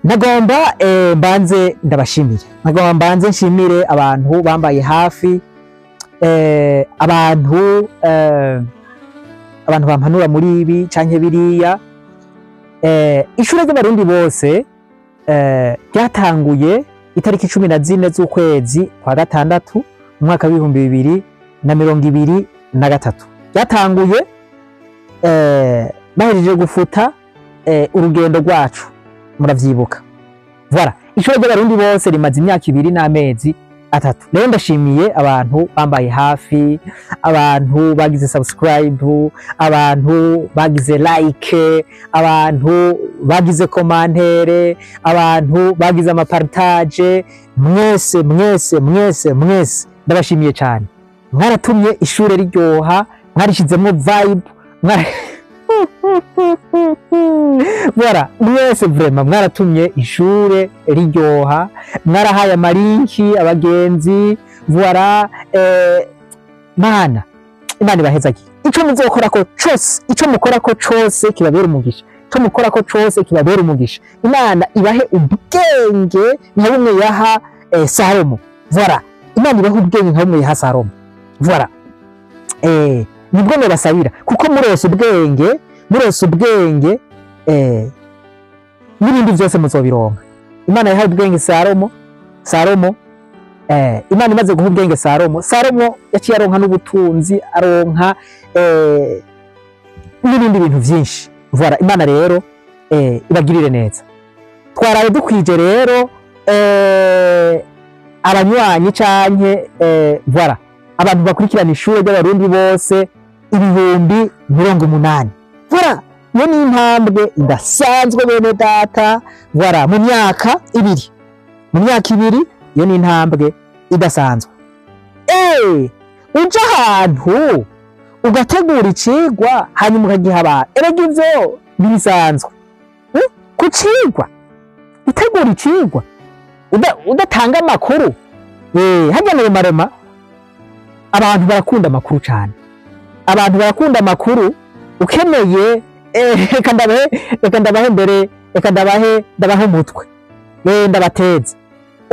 Nagomba mbanze ndabashimire. Nagomba mbanze nshimire abantu bambaye hafi, abantu bampanura muri ibi canke biriya. Ishure ry'abarundi bose ryatanguye itariki 14 z'ukwezi kwa gatandatu mu mwaka wa 2023. Ryatanguye bahejeje gufuta urugendo rwacu, muravyibuka. Voilà, ishure ry'abarundi bose rimaze imyaka 2 n'amezi 3. Rero ndashimiye abantu bambaye hafi, abantu bagize subscribe, abantu bagize like, abantu bagize commentaire, abantu bagize amapartage. Mwese ndabashimiye cyane. Mwaratumye ishure riryoha, mwarishizemo vibe, voilà, mwese vraiment mwaratumye ishure riryoha, mwarahaye amalinki abagenzi. Voilà, Imana ibahezagi. Ico muzokora ko cyose, ico mukora ko cyose kibabera umugisha, ico mukora ko cyose kibabera umugisha. Imana ibahe ubwenge nka bumwe yaha Salomo. Voilà, Imana ibahe ubwenge nka bumwe yaha Salomo. Voilà, nibwo mubasabira, kuko murose ubwenge n'ibindi byose muzobironka. Imana yahaye ubwenge Salomo, Imana imaze guha ubwenge Salomo yaciye aronka n'ubutunzi, aronka n'ibindi bintu byinshi. Voilà, Imana rero ibagirire neza. Twaraye dukwije rero abanywanyi canke voilà, abantu bakurikirana ishure ry'abarundi bose 80,000. Voilà, yo ni intambwe idasanzwe bene data. Voilà, mu myaka 2 yo ni intambwe idasanzwe. Uja ahantu ugategura icigwa hanyuma ukagiha abantu, erega ivyo bisanzwe. Kucigwa utegura icigwa udatanga amakuru, hajya mu marema. Abantu barakunda amakuru cyane, abantu barakunda amakuru. Ukeneye reka ndabahe umutwe, ndabateza.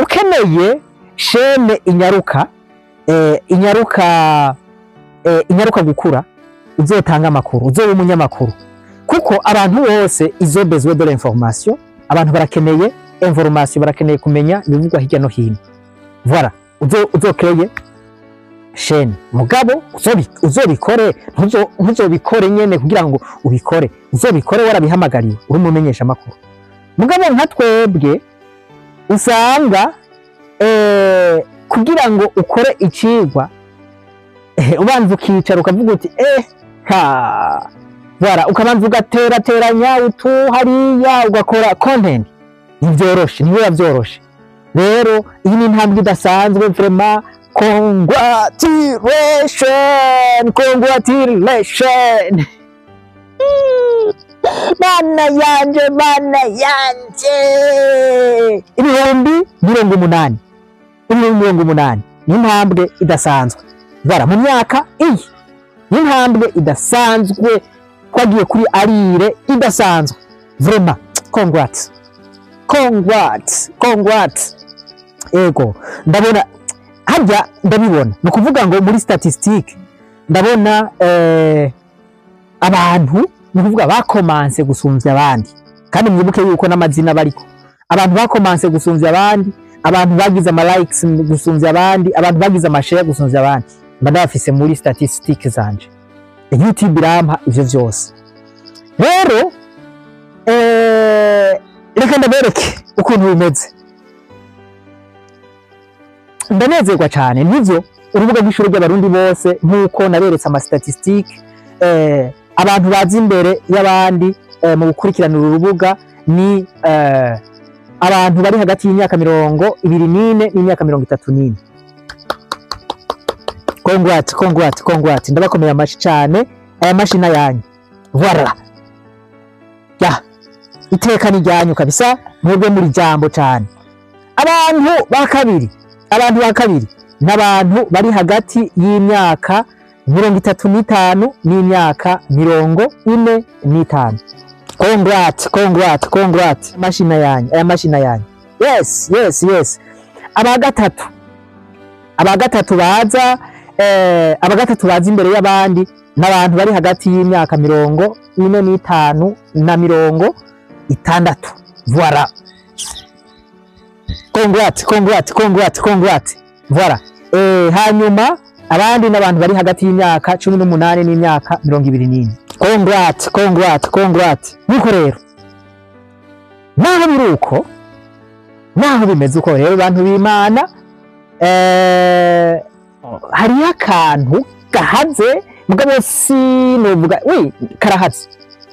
Ukeneye shene inyaruka gukura, uzotanga amakuru, uzoba umunyamakuru, kuko abantu bose izo besoin de l'information. Abantu barakeneye information, barakeneye kumenya ibivugwa hirya no hino. Voilà, uzokreye shene, mugabo uzobikore, ntuzobikore nyene kugira ngo ubikore, uzobikore warabihamagariwe, uri mumenyesha amakuru. Mugabo nka twebwe usanga kugira ngo ukore icigwa ubanza ukicara ukavuga uti voilà, ukabanza ugaterateranya utu hariya ugakora content. Nivyoroshe, niyo yavyoroshe. Rero iyi ni intambwe idasanzwe vraiment. Congratulations. Mana yanje 80,000 ni intambwe idasanzwe. Bara mu myaka iyi ni intambwe idasanzwe, twagiye kuri arire idasanzwe vraiment. Congrats. Ego ndabona harya, ndabibona no kuvuga ngo muri statistique ndabona abantu no kuvuga bakomanse gusumvya abandi, kandi mwibuke yuko n'amazina bariko abantu bakomanse gusumvya abandi, abantu bagize ama likes gusumvya abandi, abantu bagize ama share gusumvya abandi. Ndabafise muri statistique zanje, YouTube irampa ivyo vyose. Rero reka ndabereke ukuntu bimeze. Ndanezerwa cyane nivyo urubuga rw'ishure ry'abarundi bose, nkuko naberetse ama statistique. Abantu bazi imbere y'abandi mu gukurikirana urubuga ni abantu bari hagati y'imyaka 24 n'imyaka 34. Congrats, ndabakomeye amashi cyane. Aya mashina yanyu, voilà, ya iteka ni ryanyu kabisa, mwebwe muri jambo cyane. Abantu ba kabiri n'abantu bari hagati y'imyaka 35 n'imyaka 45. congrats mashina yanyu aya mashina yanyu yes abagatatu baza abagatatu baza imbere y'abandi n'abantu bari hagati y'imyaka 45 na 60. Voilà, congrats voilà. Hanyuma abandi n'abantu bari hagati y'imyaka 18 n'imyaka 24. Congrats nuko rero naho biruko naho bimeze uko rero abantu b'Imana hari akantu gahaze mugabo sinovuga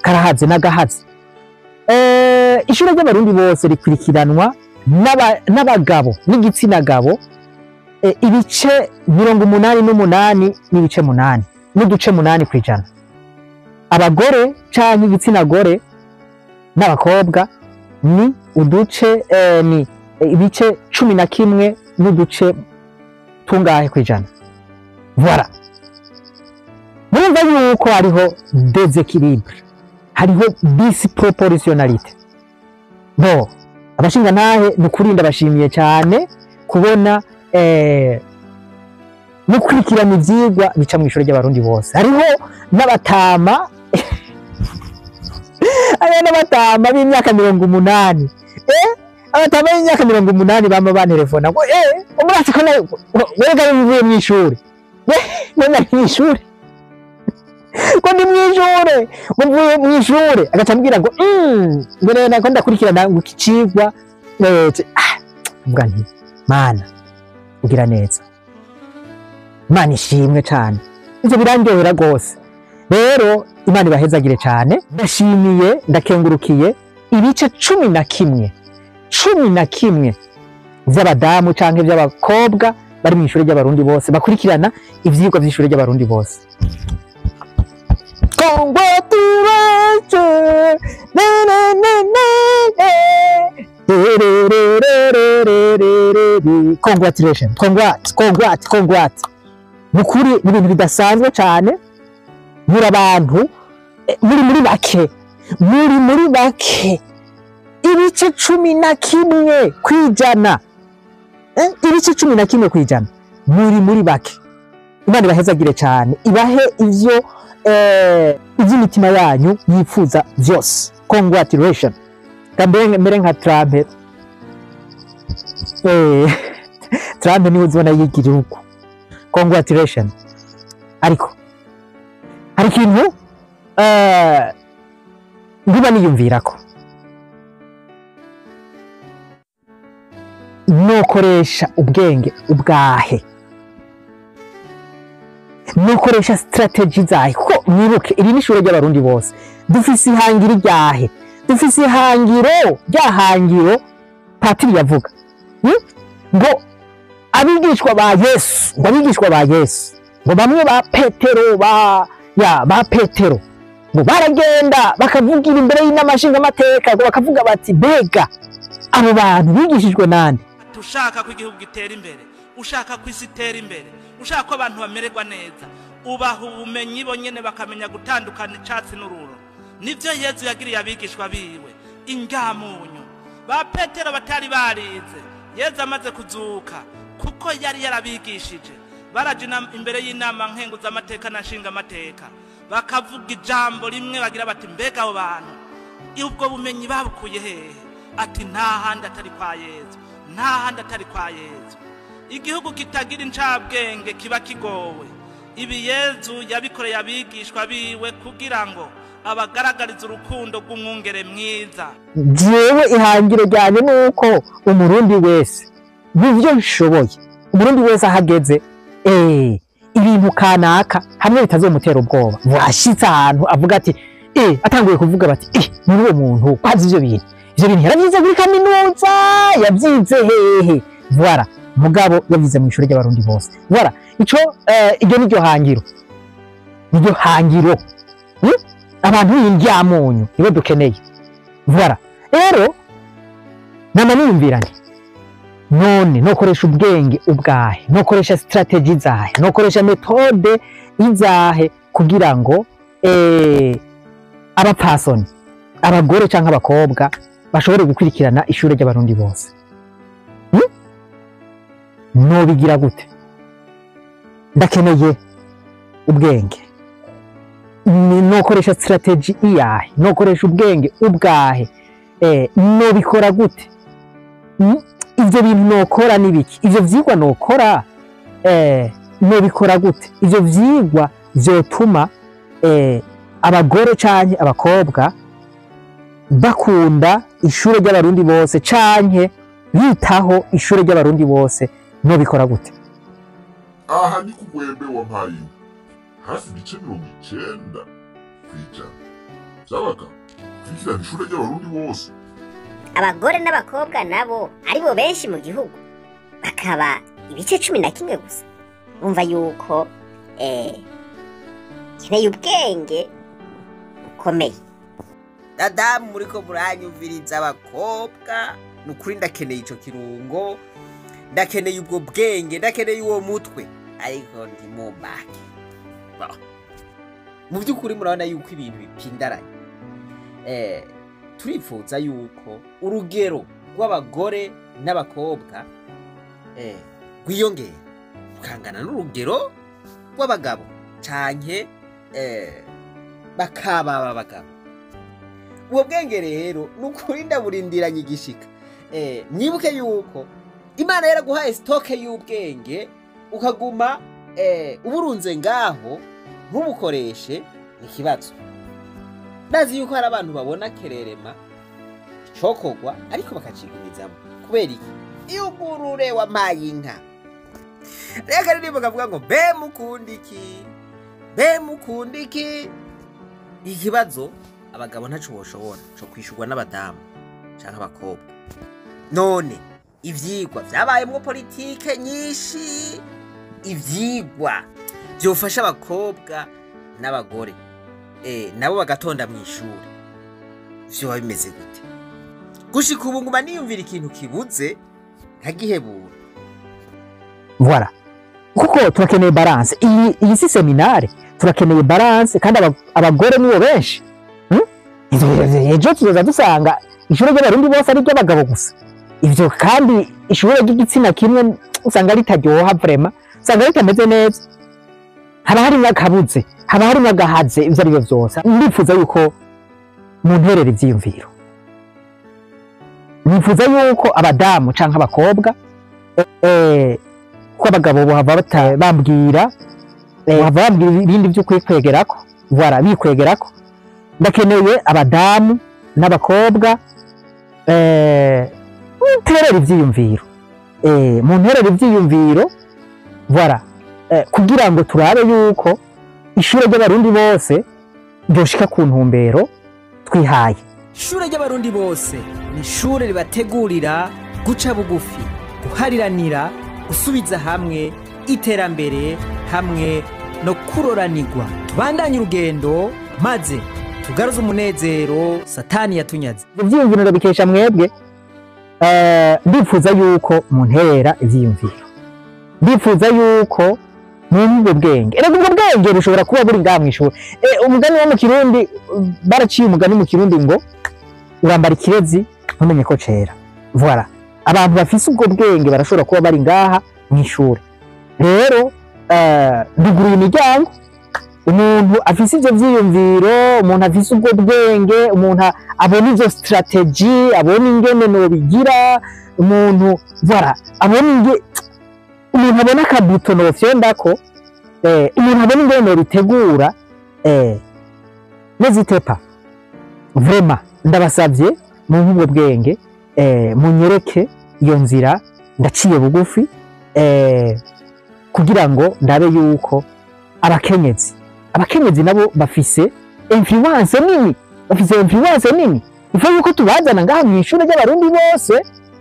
karahaze nagahaze. Ishuri ry'abarundi bose rikurikiranwa n'abagabo n'igitsina gabo ibice 88 n'ibice 8 n'uduce 8 kwijana. Abagore canke igitsina gore n'abakobwa ni uduce ni ibice 11 n'uduce tungahe kwijana. Voilà, murumva yuko hariho déséquilibre, hariho disproportionnalité. No, abashinga ntahe nukurinda bashimiye cyane kubona mukurikirana ivyigwa bica mu ishuri ry'abarundi bose. Hariho n'abatama n'abatama b'imyaka 80. Abatama b'imyaka 80 bama bantelefona ngo umurati ko wega bivuye mu ishuri. None mu ishuri ko ndi mwijure muvuye mwijure agacambwira ngo ngere nako ndakurikirana ngo kicigwa mvuga nti mana ugira neza, Imana ishimwe cyane, ivyo birandyohera gose. Rero Imana ibahezagire cyane, ndashimiye ndakengurukiye ibice 11 vy'abadamu canke vy'abakobwa bari mu ishuri ry'abarundi bose bakurikirana ivyigwa vy'ishuri ry'abarundi bose. Congratulations, congrats. Mukuri ibintu bidasanzwe cyane, muri abantu muri bake ibice 11 kwijana, ibice 11 kwijana muri bake. Imana ibahezagire cyane, ibahe ivyo iby'imitima yanyu yifuza byose. Congratulations. Mbere nka Trump. Trump niwe uzibona yigira uko. Congratulations. Ariko hari ikintu ndiba niyumvirako, nukoresha ubwenge ubwahe, nukoresha strategy zahe. Kuko mwibuke iri n'ishuri ry'abarundi bose dufise ihangiro ryahe, dufise ihangiro ryahangiro Patiri yavuga ngo abigishwa ba Yesu ngo bamwe ba Petero ngo baragenda bakavugira imbere y'inamashinga amateka ngo bakavuga bati bega abo bantu bigishijwe nande. Ushaka ko igihugu gitera imbere, ushaka ko isi itera imbere, ushaka ko abantu bamererwa neza, ubaha ubumenyi bo nyene bakamenya gutandukana icatsi n'ururo. Nivyo Yesu yagiriye abigishwa biwe ingamunyu. Ba Petero batari barize Yesu amaze kuzuka kuko yari yarabigishije, barajina imbere y'inama nkenguza amateka na nshinga amateka bakavuga ijambo rimwe bagira bati mbega abo bantu ubwo bumenyi babukuye hehe? Ati nta handi atari kwa Yesu, nta handi atari kwa Yesu. Igihugu kitagira incabwenge kiba kigowe. Ibi Yesu yabikoreye abigishwa biwe kugira ngo abagaragariza urukundo rw'umwungere mwiza. Jewe ihangiro ryane nuko umurundi wese bivyo nshoboye, umurundi wese ahageze ibintu kanaka hamwe bitazomutera ubwoba, washitse ahantu avuga ati atanguye kuvuga bati muri uwo muntu kwazi ivyo bintu yaravyize muri kaminuza, yavyize hehe. Voilà, mugabo yavyize mu ishuri ry'abarundi bose. Voilà, ico iryo niryo hangiro abantu y'indyamunyu nibo dukeneye. Voilà, rero nama niyumvirane none nokoresha ubwenge ubwahe, nokoresha strategy zahe, nokoresha metode izahe kugira ngo abapfasoni abagore canke abakobwa bashobore gukurikirana ishure ry'abarundi bose? Nobigira gute? Ndakeneye ubwenge, nokoresha strategy iyahe, nokoresha ubwenge ubwahe, nobikora gute? Ivyo bintu nokora nibiki? Ivyo vyigwa nokora nobikora gute? Ivyo vyigwa vyotuma abagore canke abakobwa bakunda ishure ry'abarundi bose canke bitaho ishure ry'abarundi bose, nobikora gute? Aha ni kugwembe wampaye hafi ibice 90 kw'ijana vyabaga kwikirana ishure ry'abarundi bose. Abagore n'abakobwa nabo aribo benshi mu gihugu bakaba ibice 11 gusa. Umva yuko keneye ubwenge bukomeye. Dadamu muriko muranyumviriza abakobwa, nukuri ndakeneye ico kirungo, ndakeneye ubwo bwenge, ndakeneye uwo mutwe, ariko ntimubake. Mu by'ukuri murabona yuko ibintu bipindaranye. Turifuza yuko urugero rw'abagore n'abakobwa rwiyongera rukangana n'urugero rw'abagabo canke bakaba abagabo. Ubwo bwenge rero nukuri ndaburindiranye igishika. Mwibuke yuko Imana yaraguhaye stoke y'ubwenge ukaguma uburunze ngaho ntubukoreshe ikibazo. Ndazi yuko hari abantu babona kererema cokogwa ariko bakacigumizamo kubera iki? Iyugurure wampaye inka. Reka rero bakavuga ngo be mukundiki. Ikibazo abagabo ntaco boshobora cyo kwishurwa n'abadamu canke abakobwa. None ivyigwa vyabayemwo politike nyinshi, ivyigwa byofasha abakobwa n'abagore nabo bagatonda mu ishuri, vyo bimeze gute? Gushika ubu nguma niyumvira ikintu kibuze nkagihebura. Voilà, kuko turakeneye balance. Iyi si seminare turakeneye balance, kandi abagore nibo benshi. Ejo tuzoza dusanga ishure ry'abarundi bose ari ry'abagabo gusa. Ivyo kandi ishure ry'igitsina kimwe usanga ritaryoha, vraiment usanga ritameze neza, haba hari n'akabuze, haba hari n'agahaze. Ivyo ari byo vyose ndifuza yuko munterera ivyiyumviro, nifuza yuko abadamu canke abakobwa ko abagabo bohava bambwira ibindi vyo kwikwegerako. Voilà, bikwegerako. Ndakeneye abadamu n'abakobwa munterera ivyiyumviro, munterera ivyiyumviro. Voilà, kugira ngo turabe yuko ishure ry'abarundi bose ryoshika ku ntumbero twihaye. Ishure ry'abarundi bose ni ishure ribategurira guca bugufi, guhariranira, gusubiza hamwe, iterambere hamwe no kuroranirwa. Tubandanye urugendo maze tugaruze umunezero satani yatunyaze. Ivyiyumviro bikesha mwebwe. Ndifuza yuko munterera ivyiyumviro, ndifuza yuko mwumva ubwenge. Erega ubwo bwenge bushobora kuba buri ngaha mw'ishuri. Umugani wo mu Kirundi, baraciye umugani mu Kirundi ngo urambara ikirezi ntumenye ko cera. Voilà, abantu bafise ubwo bwenge barashobora kuba bari ngaha mw'ishuri. Rero nduguruye imiryango, umuntu afise ivyo vyiyumviro, umuntu afise ubwo bwenge, umuntu abona izo strategy, abona ingene nobigira, umuntu voilà, umuntu abona akabuto nofyondako, umuntu abona ingene nobitegura, n'hésitez pas. Vraiment ndabasavye mu ubwo bwenge, munyereke iyo nzira ndaciye bugufi, kugira ngo ndabe yuko abakenyezi nabo bafise influence nini, ifa yuko tubazana ngaha mw'ishure ry'abarundi bose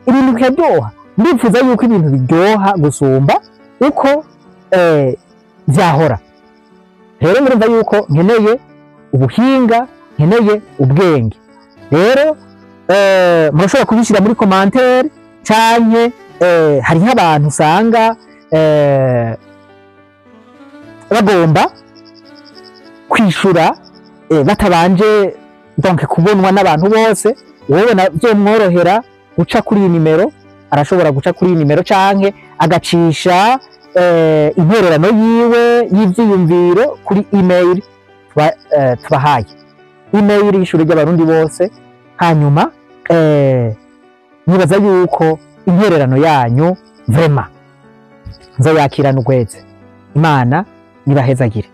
ibintu bikaryoha. Ndifuza yuko ibintu biryoha gusumba uko vyahora. Rero murumva yuko nkeneye ubuhinga, nkeneye ubwenge. Rero murashobora kubishira muri commentaire, canke hariho abantu usanga bagomba kwishura batabanje donc kubonwa n'abantu bose. Wowe navyo mworohera guca kuri iyi nimero, arashobora guca kuri iyi nimero canke agacisha intererano yiwe y'ivyiyumviro kuri email tubahaye, email y'ishure ry'abarundi bose. Hanyuma nibaza yuko intererano yanyu vraiment nzoyakirana ukwezi. Imana nibahezagire.